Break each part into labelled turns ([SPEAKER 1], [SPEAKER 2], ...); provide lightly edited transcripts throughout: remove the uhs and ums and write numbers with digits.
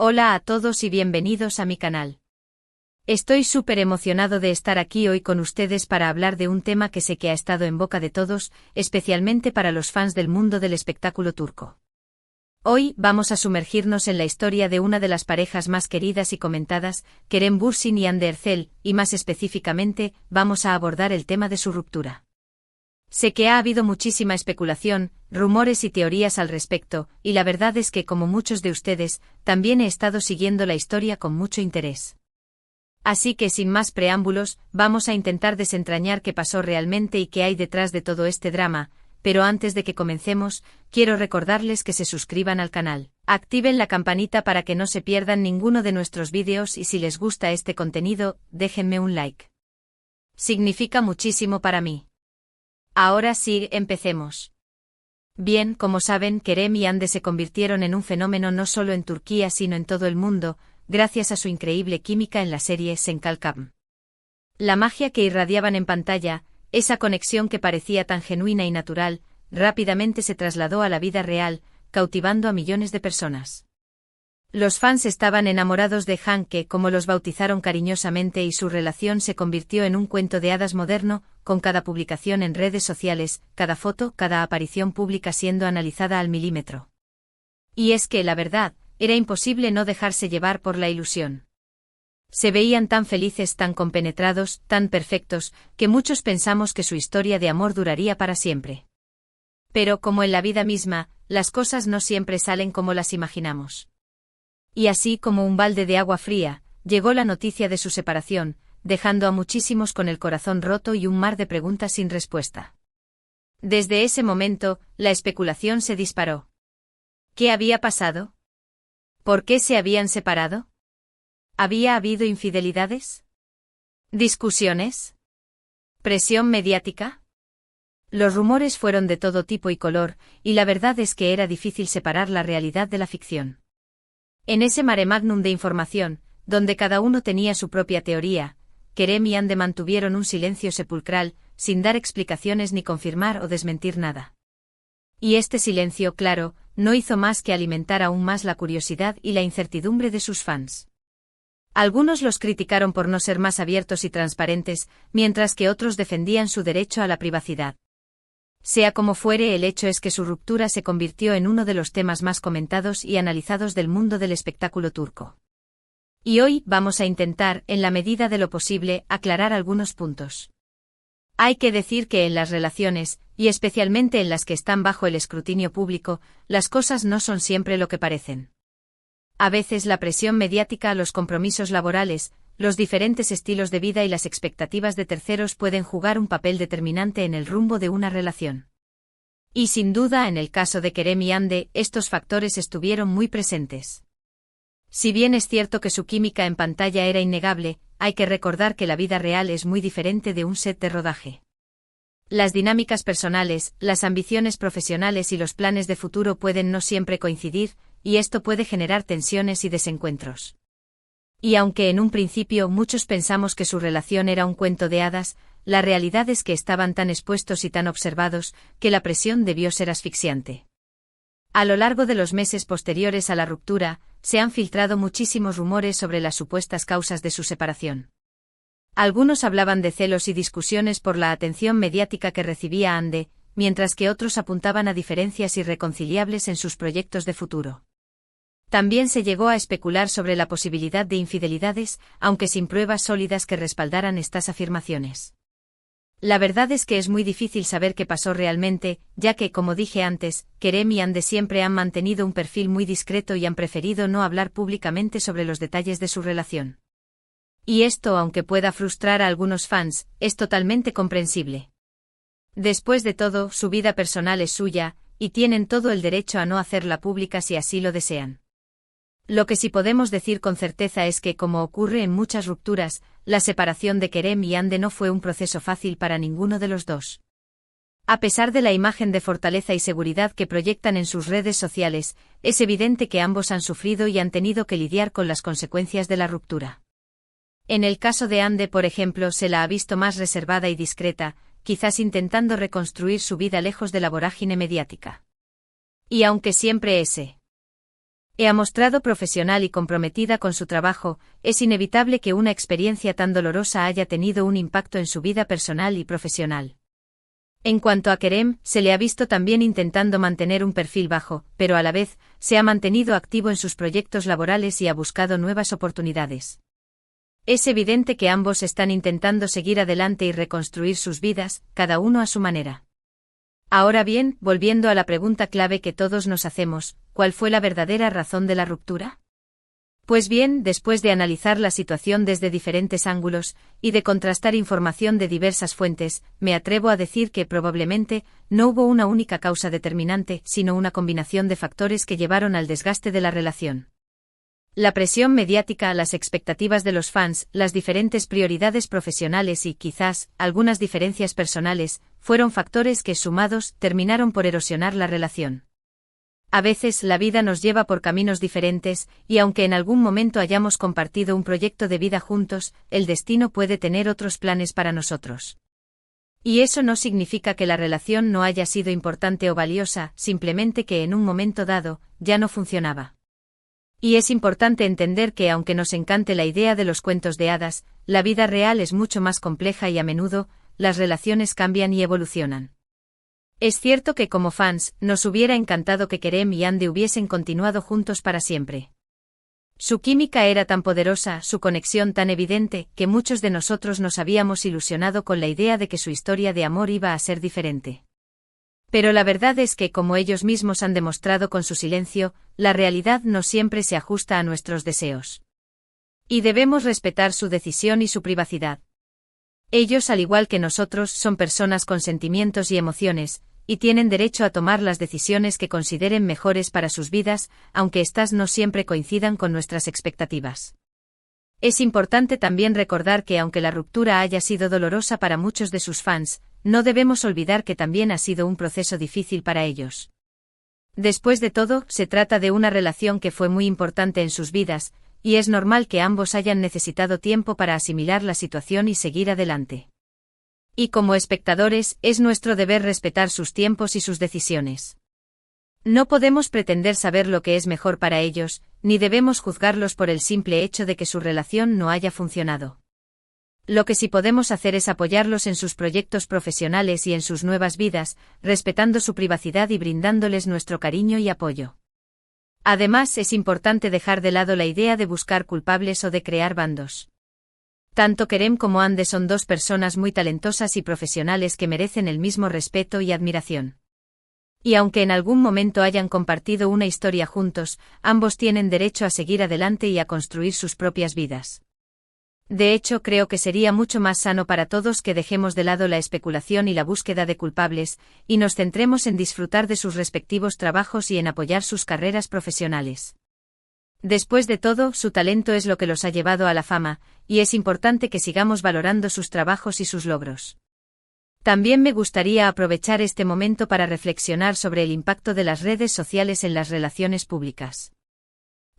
[SPEAKER 1] Hola a todos y bienvenidos a mi canal. Estoy súper emocionado de estar aquí hoy con ustedes para hablar de un tema que sé que ha estado en boca de todos, especialmente para los fans del mundo del espectáculo turco. Hoy vamos a sumergirnos en la historia de una de las parejas más queridas y comentadas, Kerem Bürsin y Hande Erçel, y más específicamente, vamos a abordar el tema de su ruptura. Sé que ha habido muchísima especulación, rumores y teorías al respecto, y la verdad es que como muchos de ustedes, también he estado siguiendo la historia con mucho interés. Así que sin más preámbulos, vamos a intentar desentrañar qué pasó realmente y qué hay detrás de todo este drama, pero antes de que comencemos, quiero recordarles que se suscriban al canal, activen la campanita para que no se pierdan ninguno de nuestros vídeos y si les gusta este contenido, déjenme un like. Significa muchísimo para mí. Ahora sí, empecemos. Bien, como saben, Kerem y Hande se convirtieron en un fenómeno no solo en Turquía sino en todo el mundo, gracias a su increíble química en la serie Sen Kalkam. La magia que irradiaban en pantalla, esa conexión que parecía tan genuina y natural, rápidamente se trasladó a la vida real, cautivando a millones de personas. Los fans estaban enamorados de Hanke, como los bautizaron cariñosamente, y su relación se convirtió en un cuento de hadas moderno, con cada publicación en redes sociales, cada foto, cada aparición pública siendo analizada al milímetro. Y es que, la verdad, era imposible no dejarse llevar por la ilusión. Se veían tan felices, tan compenetrados, tan perfectos, que muchos pensamos que su historia de amor duraría para siempre. Pero como en la vida misma, las cosas no siempre salen como las imaginamos. Y así como un balde de agua fría, llegó la noticia de su separación, dejando a muchísimos con el corazón roto y un mar de preguntas sin respuesta. Desde ese momento, la especulación se disparó. ¿Qué había pasado? ¿Por qué se habían separado? ¿Había habido infidelidades? ¿Discusiones? ¿Presión mediática? Los rumores fueron de todo tipo y color, y la verdad es que era difícil separar la realidad de la ficción. En ese mare magnum de información, donde cada uno tenía su propia teoría, Kerem y Hande mantuvieron un silencio sepulcral, sin dar explicaciones ni confirmar o desmentir nada. Y este silencio, claro, no hizo más que alimentar aún más la curiosidad y la incertidumbre de sus fans. Algunos los criticaron por no ser más abiertos y transparentes, mientras que otros defendían su derecho a la privacidad. Sea como fuere, el hecho es que su ruptura se convirtió en uno de los temas más comentados y analizados del mundo del espectáculo turco. Y hoy vamos a intentar, en la medida de lo posible, aclarar algunos puntos. Hay que decir que en las relaciones, y especialmente en las que están bajo el escrutinio público, las cosas no son siempre lo que parecen. A veces la presión mediática, los compromisos laborales, los diferentes estilos de vida y las expectativas de terceros pueden jugar un papel determinante en el rumbo de una relación. Y sin duda, en el caso de Kerem y Hande, estos factores estuvieron muy presentes. Si bien es cierto que su química en pantalla era innegable, hay que recordar que la vida real es muy diferente de un set de rodaje. Las dinámicas personales, las ambiciones profesionales y los planes de futuro pueden no siempre coincidir, y esto puede generar tensiones y desencuentros. Y aunque en un principio muchos pensamos que su relación era un cuento de hadas, la realidad es que estaban tan expuestos y tan observados, que la presión debió ser asfixiante. A lo largo de los meses posteriores a la ruptura, se han filtrado muchísimos rumores sobre las supuestas causas de su separación. Algunos hablaban de celos y discusiones por la atención mediática que recibía Hande, mientras que otros apuntaban a diferencias irreconciliables en sus proyectos de futuro. También se llegó a especular sobre la posibilidad de infidelidades, aunque sin pruebas sólidas que respaldaran estas afirmaciones. La verdad es que es muy difícil saber qué pasó realmente, ya que, como dije antes, Kerem y Hande siempre han mantenido un perfil muy discreto y han preferido no hablar públicamente sobre los detalles de su relación. Y esto, aunque pueda frustrar a algunos fans, es totalmente comprensible. Después de todo, su vida personal es suya, y tienen todo el derecho a no hacerla pública si así lo desean. Lo que sí podemos decir con certeza es que, como ocurre en muchas rupturas, la separación de Kerem y Hande no fue un proceso fácil para ninguno de los dos. A pesar de la imagen de fortaleza y seguridad que proyectan en sus redes sociales, es evidente que ambos han sufrido y han tenido que lidiar con las consecuencias de la ruptura. En el caso de Hande, por ejemplo, se la ha visto más reservada y discreta, quizás intentando reconstruir su vida lejos de la vorágine mediática. Y aunque siempre ese Ha mostrado profesional y comprometida con su trabajo, es inevitable que una experiencia tan dolorosa haya tenido un impacto en su vida personal y profesional. En cuanto a Kerem, se le ha visto también intentando mantener un perfil bajo, pero a la vez, se ha mantenido activo en sus proyectos laborales y ha buscado nuevas oportunidades. Es evidente que ambos están intentando seguir adelante y reconstruir sus vidas, cada uno a su manera. Ahora bien, volviendo a la pregunta clave que todos nos hacemos, ¿cuál fue la verdadera razón de la ruptura? Pues bien, después de analizar la situación desde diferentes ángulos, y de contrastar información de diversas fuentes, me atrevo a decir que probablemente, no hubo una única causa determinante, sino una combinación de factores que llevaron al desgaste de la relación. La presión mediática, las expectativas de los fans, las diferentes prioridades profesionales y, quizás, algunas diferencias personales, fueron factores que, sumados, terminaron por erosionar la relación. A veces la vida nos lleva por caminos diferentes, y aunque en algún momento hayamos compartido un proyecto de vida juntos, el destino puede tener otros planes para nosotros. Y eso no significa que la relación no haya sido importante o valiosa, simplemente que en un momento dado, ya no funcionaba. Y es importante entender que aunque nos encante la idea de los cuentos de hadas, la vida real es mucho más compleja y a menudo, las relaciones cambian y evolucionan. Es cierto que como fans, nos hubiera encantado que Kerem y Yandhi hubiesen continuado juntos para siempre. Su química era tan poderosa, su conexión tan evidente, que muchos de nosotros nos habíamos ilusionado con la idea de que su historia de amor iba a ser diferente. Pero la verdad es que, como ellos mismos han demostrado con su silencio, la realidad no siempre se ajusta a nuestros deseos. Y debemos respetar su decisión y su privacidad. Ellos, al igual que nosotros, son personas con sentimientos y emociones, y tienen derecho a tomar las decisiones que consideren mejores para sus vidas, aunque éstas no siempre coincidan con nuestras expectativas. Es importante también recordar que aunque la ruptura haya sido dolorosa para muchos de sus fans, no debemos olvidar que también ha sido un proceso difícil para ellos. Después de todo, se trata de una relación que fue muy importante en sus vidas, y es normal que ambos hayan necesitado tiempo para asimilar la situación y seguir adelante. Y como espectadores, es nuestro deber respetar sus tiempos y sus decisiones. No podemos pretender saber lo que es mejor para ellos, ni debemos juzgarlos por el simple hecho de que su relación no haya funcionado. Lo que sí podemos hacer es apoyarlos en sus proyectos profesionales y en sus nuevas vidas, respetando su privacidad y brindándoles nuestro cariño y apoyo. Además, es importante dejar de lado la idea de buscar culpables o de crear bandos. Tanto Kerem como Yandhi son dos personas muy talentosas y profesionales que merecen el mismo respeto y admiración. Y aunque en algún momento hayan compartido una historia juntos, ambos tienen derecho a seguir adelante y a construir sus propias vidas. De hecho, creo que sería mucho más sano para todos que dejemos de lado la especulación y la búsqueda de culpables, y nos centremos en disfrutar de sus respectivos trabajos y en apoyar sus carreras profesionales. Después de todo, su talento es lo que los ha llevado a la fama, y es importante que sigamos valorando sus trabajos y sus logros. También me gustaría aprovechar este momento para reflexionar sobre el impacto de las redes sociales en las relaciones públicas.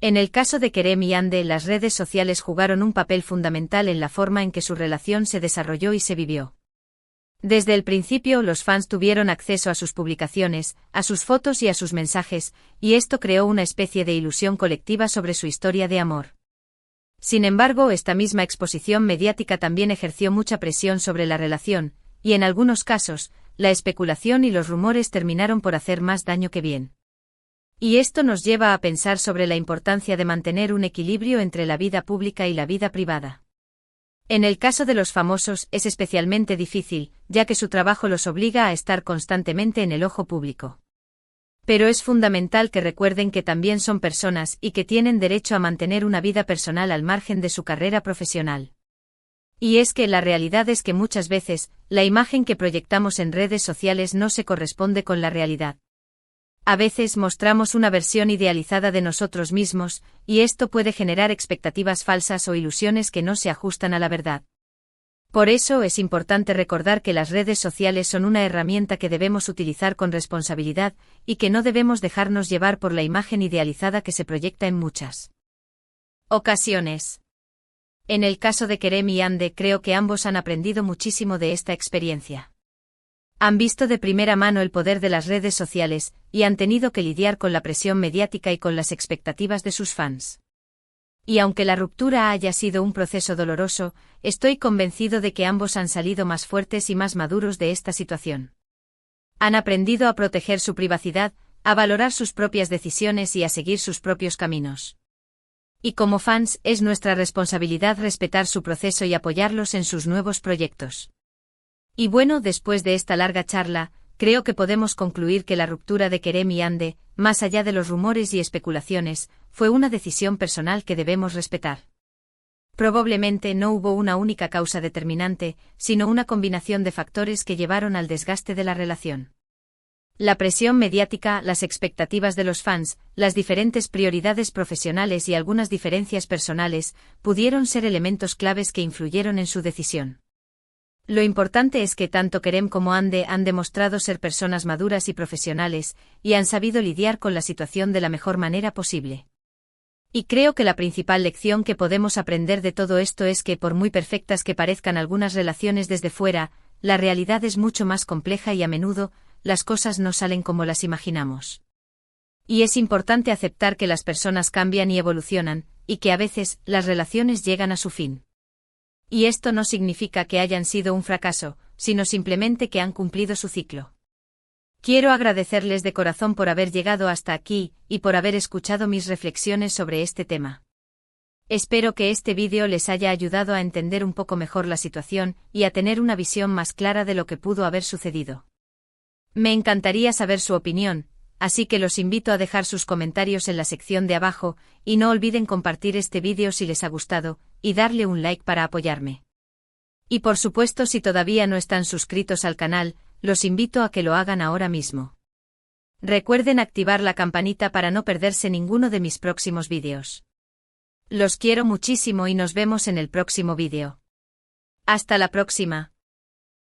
[SPEAKER 1] En el caso de Kerem y Yandhi, las redes sociales jugaron un papel fundamental en la forma en que su relación se desarrolló y se vivió. Desde el principio, los fans tuvieron acceso a sus publicaciones, a sus fotos y a sus mensajes, y esto creó una especie de ilusión colectiva sobre su historia de amor. Sin embargo, esta misma exposición mediática también ejerció mucha presión sobre la relación, y en algunos casos, la especulación y los rumores terminaron por hacer más daño que bien. Y esto nos lleva a pensar sobre la importancia de mantener un equilibrio entre la vida pública y la vida privada. En el caso de los famosos es especialmente difícil, ya que su trabajo los obliga a estar constantemente en el ojo público. Pero es fundamental que recuerden que también son personas y que tienen derecho a mantener una vida personal al margen de su carrera profesional. Y es que la realidad es que muchas veces, la imagen que proyectamos en redes sociales no se corresponde con la realidad. A veces mostramos una versión idealizada de nosotros mismos, y esto puede generar expectativas falsas o ilusiones que no se ajustan a la verdad. Por eso es importante recordar que las redes sociales son una herramienta que debemos utilizar con responsabilidad, y que no debemos dejarnos llevar por la imagen idealizada que se proyecta en muchas ocasiones. En el caso de Kerem y Yandhi, creo que ambos han aprendido muchísimo de esta experiencia. Han visto de primera mano el poder de las redes sociales, y han tenido que lidiar con la presión mediática y con las expectativas de sus fans. Y aunque la ruptura haya sido un proceso doloroso, estoy convencido de que ambos han salido más fuertes y más maduros de esta situación. Han aprendido a proteger su privacidad, a valorar sus propias decisiones y a seguir sus propios caminos. Y como fans, es nuestra responsabilidad respetar su proceso y apoyarlos en sus nuevos proyectos. Y bueno, después de esta larga charla, creo que podemos concluir que la ruptura de Kerem y Hande, más allá de los rumores y especulaciones, fue una decisión personal que debemos respetar. Probablemente no hubo una única causa determinante, sino una combinación de factores que llevaron al desgaste de la relación. La presión mediática, las expectativas de los fans, las diferentes prioridades profesionales y algunas diferencias personales, pudieron ser elementos claves que influyeron en su decisión. Lo importante es que tanto Kerem como Hande han demostrado ser personas maduras y profesionales, y han sabido lidiar con la situación de la mejor manera posible. Y creo que la principal lección que podemos aprender de todo esto es que por muy perfectas que parezcan algunas relaciones desde fuera, la realidad es mucho más compleja y a menudo, las cosas no salen como las imaginamos. Y es importante aceptar que las personas cambian y evolucionan, y que a veces, las relaciones llegan a su fin. Y esto no significa que hayan sido un fracaso, sino simplemente que han cumplido su ciclo. Quiero agradecerles de corazón por haber llegado hasta aquí, y por haber escuchado mis reflexiones sobre este tema. Espero que este vídeo les haya ayudado a entender un poco mejor la situación, y a tener una visión más clara de lo que pudo haber sucedido. Me encantaría saber su opinión, así que los invito a dejar sus comentarios en la sección de abajo, y no olviden compartir este vídeo si les ha gustado, y darle un like para apoyarme. Y por supuesto, si todavía no están suscritos al canal, los invito a que lo hagan ahora mismo. Recuerden activar la campanita para no perderse ninguno de mis próximos vídeos. Los quiero muchísimo y nos vemos en el próximo vídeo. Hasta la próxima.